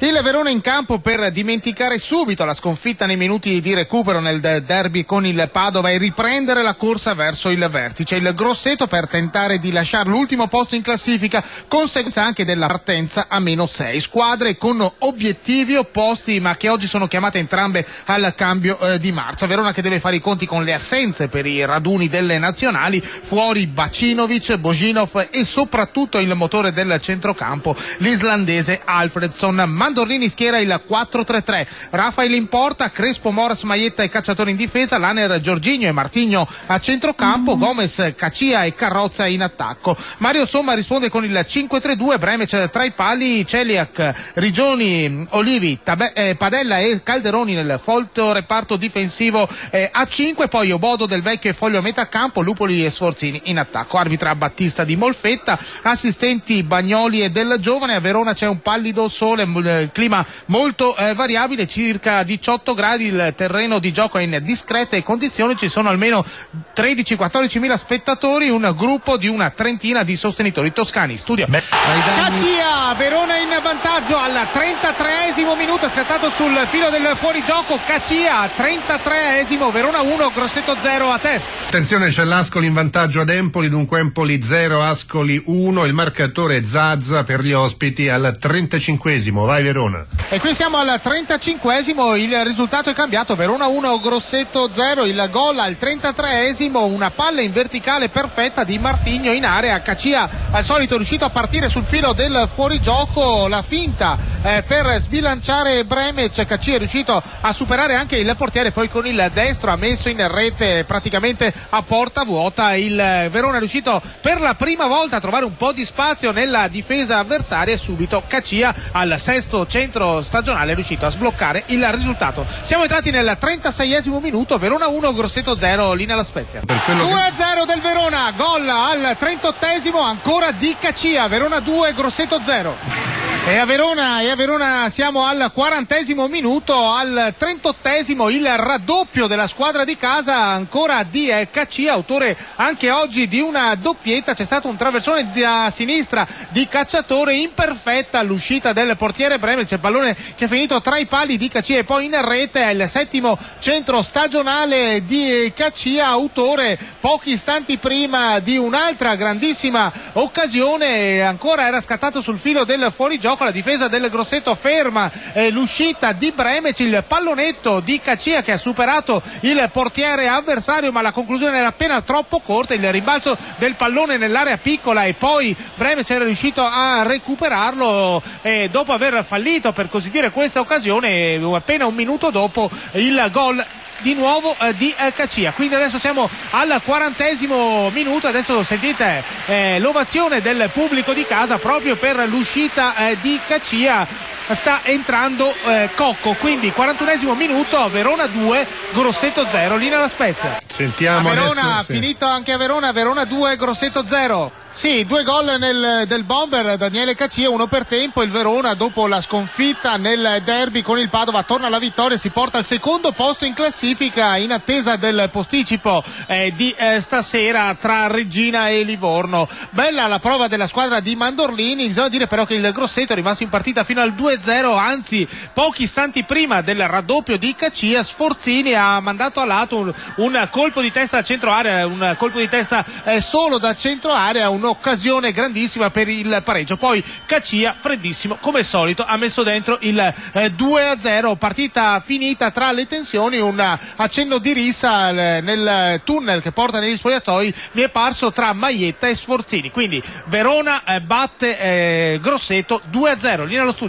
Il Verona in campo per dimenticare subito la sconfitta nei minuti di recupero nel derby con il Padova e riprendere la corsa verso il vertice. Il Grosseto per tentare di lasciare l'ultimo posto in classifica, conseguenza anche della partenza a -6. Squadre con obiettivi opposti ma che oggi sono chiamate entrambe al cambio di marcia. Verona che deve fare i conti con le assenze per i raduni delle nazionali, fuori Bacinovic, Bojinov e soprattutto il motore del centrocampo, l'islandese Alfredsson. Mandorlini schiera il 4-3-3, Rafael in porta, Crespo, Moras, Maietta e Cacciatore in difesa, Laner, Jorginho e Martigno a centrocampo, Gomez, Cacia e Carrozza in attacco. Mario Somma risponde con il 5-3-2, Bremec tra i pali, Celiac, Rigioni, Olivi, Padella e Calderoni nel folto reparto difensivo a 5, poi Obodo, Del Vecchio e Foglio a metà campo, Lupoli e Sforzini in attacco. Arbitra Battista di Molfetta, assistenti Bagnoli e Del Giovane. A Verona c'è un pallido sole, clima molto variabile, circa 18 gradi, il terreno di gioco è in discrete condizioni, ci sono almeno 13-14 mila spettatori, un gruppo di una trentina di sostenitori toscani. Studio Cacia, Verona in vantaggio al 33esimo minuto, è scattato sul filo del fuorigioco Cacia, 33esimo, Verona 1, Grosseto 0. A te. Attenzione, c'è l'Ascoli in vantaggio ad Empoli, dunque Empoli 0, Ascoli 1, il marcatore Zazza per gli ospiti al 35esimo. Vai Verona. E qui siamo al 35esimo, il risultato è cambiato, Verona 1, Grosseto 0, il gol al 33esimo, una palla in verticale perfetta di Martigno in area, Cacia al solito è riuscito a partire sul filo del fuorigioco, la finta per sbilanciare Bremec, Cacia è riuscito a superare anche il portiere, poi con il destro ha messo in rete praticamente a porta vuota. Il Verona è riuscito per la prima volta a trovare un po' di spazio nella difesa avversaria e subito Cacia al sesto centro stagionale è riuscito a sbloccare il risultato. Siamo entrati nel 36esimo minuto, Verona 1, Grosseto 0, linea La Spezia. 2-0 del Verona, gol al 38esimo ancora di Cacia, Verona 2, Grosseto 0. E a Verona siamo al 40esimo minuto, al 38esimo il raddoppio della squadra di casa ancora di Cacia, autore anche oggi di una doppietta. C'è stato un traversone da sinistra di Cacciatore imperfetta all'uscita del portiere Bremec, il pallone che è finito tra i pali di Cacia e poi in rete. È il settimo centro stagionale di Cacia, autore pochi istanti prima di un'altra grandissima occasione, ancora era scattato sul filo del fuorigioco, la difesa del Grosseto ferma l'uscita di Bremec, il pallonetto di Cacia che ha superato il portiere avversario ma la conclusione era appena troppo corta, il rimbalzo del pallone nell'area piccola e poi Bremec era riuscito a recuperarlo dopo aver fallito per così dire questa occasione, appena un minuto dopo il gol di nuovo di Cacia. Quindi adesso siamo al 40esimo minuto, adesso sentite l'ovazione del pubblico di casa proprio per l'uscita di Cacia. Sta entrando Cocco, quindi 41esimo minuto, Verona 2, Grosseto 0, linea La Spezia. Sentiamo a Verona, adesso, finito anche a Verona 2, Grosseto 0. Sì, 2 gol del bomber Daniele Cacia, uno per tempo. Il Verona dopo la sconfitta nel derby con il Padova torna alla vittoria e si porta al secondo posto in classifica in attesa del posticipo di stasera tra Reggina e Livorno. Bella la prova della squadra di Mandorlini, bisogna dire però che il Grosseto è rimasto in partita fino al 2-0, anzi pochi istanti prima del raddoppio di Cacia Sforzini ha mandato a lato un colpo di testa al centro area, un colpo di testa solo da centro area, un'occasione grandissima per il pareggio. Poi Cacia, freddissimo come al solito, ha messo dentro il 2-0, partita finita tra le tensioni. Un accenno di rissa nel tunnel che porta negli spogliatoi mi è parso tra Maietta e Sforzini. Quindi Verona batte Grosseto 2-0, linea allo studio.